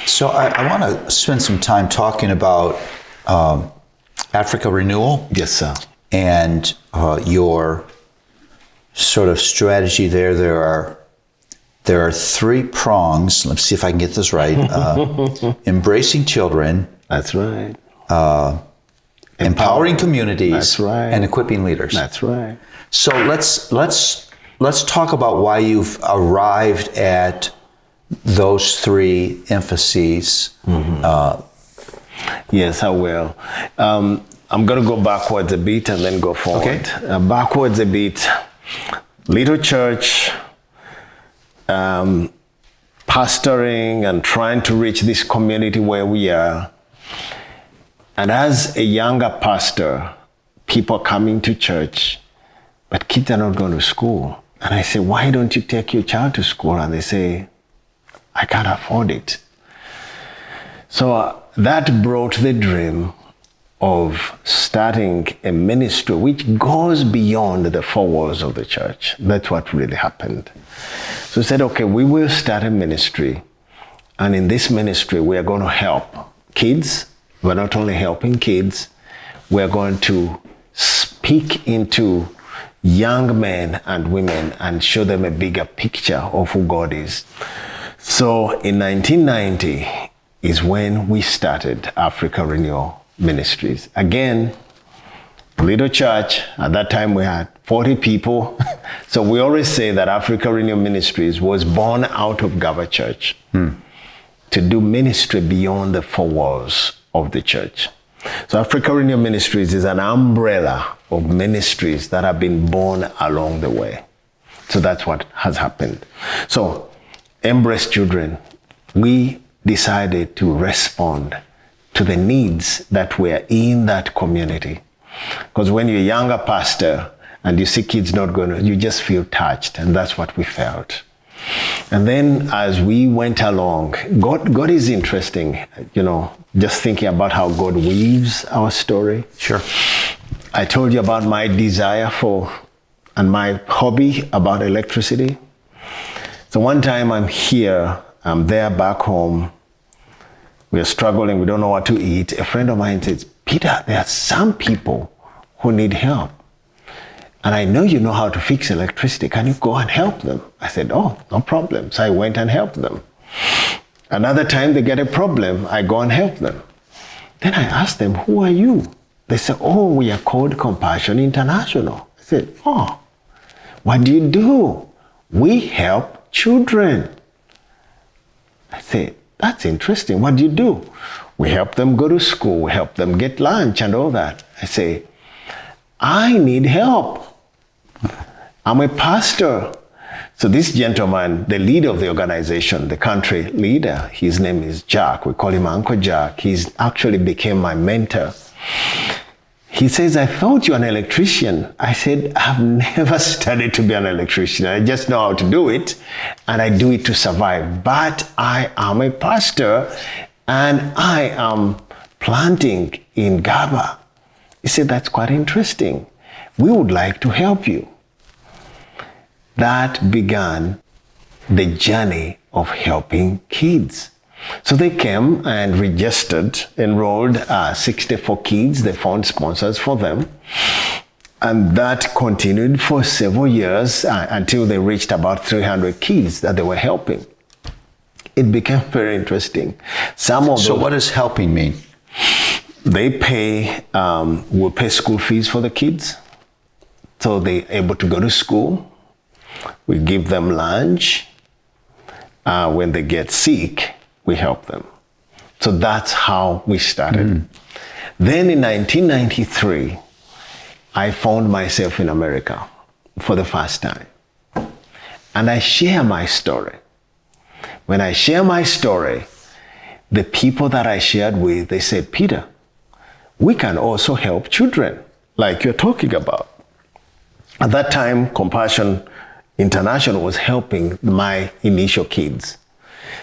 So I want to spend some time talking about Africa Renewal. Yes, sir. And your sort of strategy there. There are three prongs. Let's see if I can get this right. Embracing children. That's right. Empowering communities. That's right. And equipping leaders. That's right. So let's talk about why you've arrived at those three emphases. Yes, I will. I'm going to go backwards a bit and then go forward. Okay. Backwards a bit. Little church, pastoring and trying to reach this community where we are. And as a younger pastor, people are coming to church, but kids are not going to school. And I say, why don't you take your child to school? And they say, I can't afford it. So that brought the dream of starting a ministry which goes beyond the four walls of the church. That's what really happened. So we said, okay, we will start a ministry. And in this ministry, we are going to help kids. We're not only helping kids, we're going to speak into young men and women and show them a bigger picture of who God is. So in 1990 is when we started Africa Renewal Ministries. Again, little church. At that time we had 40 people. So we always say that Africa Renewal Ministries was born out of Gaba Church to do ministry beyond the four walls of the church. So Africa Renewal Ministries is an umbrella of ministries that have been born along the way. So that's what has happened. So Embrace Children, we decided to respond to the needs that were in that community. Because when you're a younger pastor and you see kids not going to, you just feel touched, and that's what we felt. And then as we went along, God is interesting, just thinking about how God weaves our story. Sure. I told you about my desire for and my hobby about electricity. So one time I'm there back home. We're struggling, we don't know what to eat. A friend of mine says, Peter, there are some people who need help. And I know you know how to fix electricity. Can you go and help them? I said, oh, no problem. So I went and helped them. Another time they get a problem, I go and help them. Then I asked them, who are you? They said, oh, we are called Compassion International. I said, oh, what do you do? We help children. I said, that's interesting. What do you do? We help them go to school. We help them get lunch and all that. I say, I need help. I'm a pastor. So this gentleman, the leader of the organization, the country leader, his name is Jack. We call him Uncle Jack. He's actually became my mentor. He says, I thought you're an electrician. I said, I've never studied to be an electrician. I just know how to do it, and I do it to survive. But I am a pastor, and I am planting in Gaba. He said, that's quite interesting. We would like to help you. That began the journey of helping kids. So they came and registered, enrolled 64 kids. They found sponsors for them. And that continued for several years until they reached about 300 kids that they were helping. It became very interesting. So what does helping mean? They will pay school fees for the kids. So they're able to go to school. We give them lunch. When they get sick, we help them. So that's how we started. Then in 1993, I found myself in America for the first time. And I share my story. When I share my story, the people that I shared with, they said, Peter, we can also help children like you're talking about. At that time, Compassion International was helping my initial kids.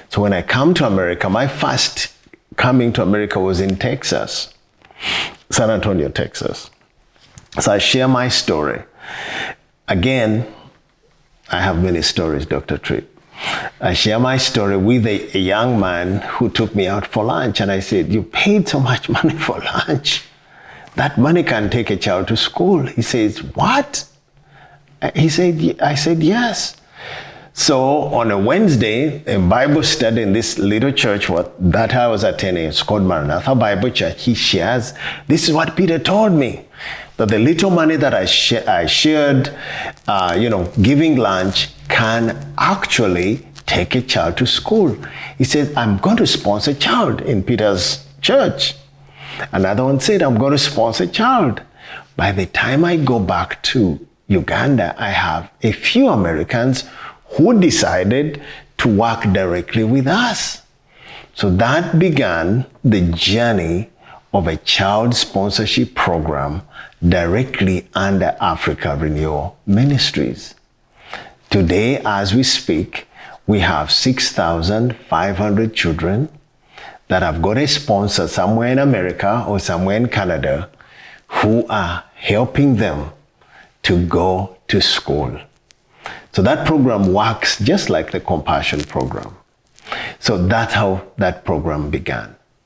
So when I come to America, my first coming to America was in Texas, San Antonio, Texas. So I share my story. Again, I have many stories, Dr. Tripp. I share my story with a young man who took me out for lunch, and I said, "You paid so much money for lunch. That money can take a child to school." He says, "What?" I said, "Yes." So on a Wednesday, a Bible study in this little church that I was attending, it's called Maranatha Bible Church, he shares, "This is what Peter told me, that the little money that I shared, giving lunch can actually take a child to school." He said, "I'm going to sponsor a child in Peter's church." Another one said, "I'm going to sponsor a child." By the time I go back to Uganda, I have a few Americans who decided to work directly with us. So that began the journey of a child sponsorship program directly under Africa Renewal Ministries. Today, as we speak, we have 6,500 children that have got a sponsor somewhere in America or somewhere in Canada who are helping them to go to school. So that program works just like the Compassion program. So that's how that program began.